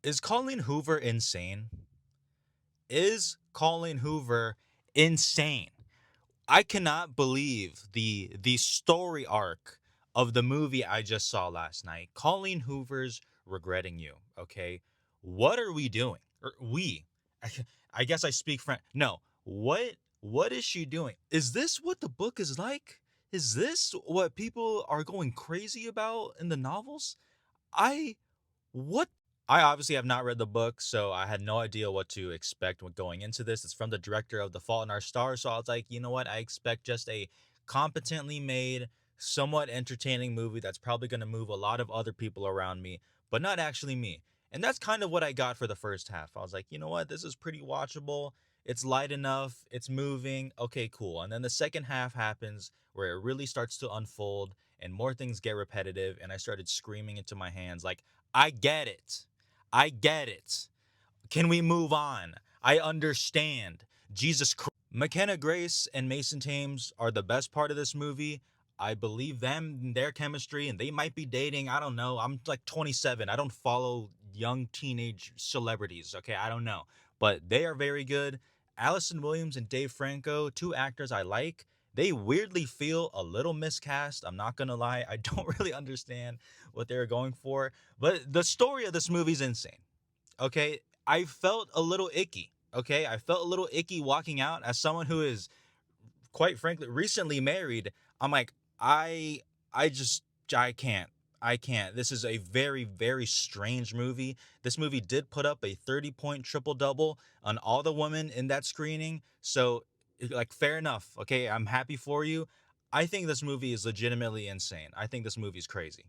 Is Colleen Hoover insane? Is Colleen Hoover insane? I cannot believe the story arc of the movie I just saw last night. Colleen Hoover's regretting you. Okay, what are we doing? Or we? I, I guess I speak French. No, what is she doing? Is this what the book is like? Is this what people are going crazy about in the novels? I what? I obviously have not read the book, so I had no idea what to expect when going into this. It's from the director of The Fault in Our Stars, so I was like, you know what? I expect just a competently made, somewhat entertaining movie that's probably going to move a lot of other people around me, but not actually me. And that's kind of what I got for the first half. I was like, you know what? This is pretty watchable. It's light enough. It's moving. Okay, cool. And then the second half happens where it really starts to unfold and more things get repetitive. And I started screaming into my hands, like, I get it. I get it. Can we move on? I understand. Jesus Christ. McKenna Grace and Mason Thames are the best part of this movie. I believe them, their chemistry, and they might be dating. I don't know. I'm like 27. I don't follow young teenage celebrities. Okay, I don't know. But they are very good. Allison Williams and Dave Franco, two actors I like. They weirdly feel a little miscast. I'm not going to lie. I don't really understand what they were going for. But the story of this movie is insane. Okay, I felt a little icky. Okay, I felt a little icky walking out as someone who is, quite frankly, recently married. I'm like, I just, I can't. I can't. This is a very, very strange movie. This movie did put up a 30-point triple double on all the women in that screening. So, like, fair enough. Okay, I'm happy for you. I think this movie is legitimately insane. I think this movie is crazy.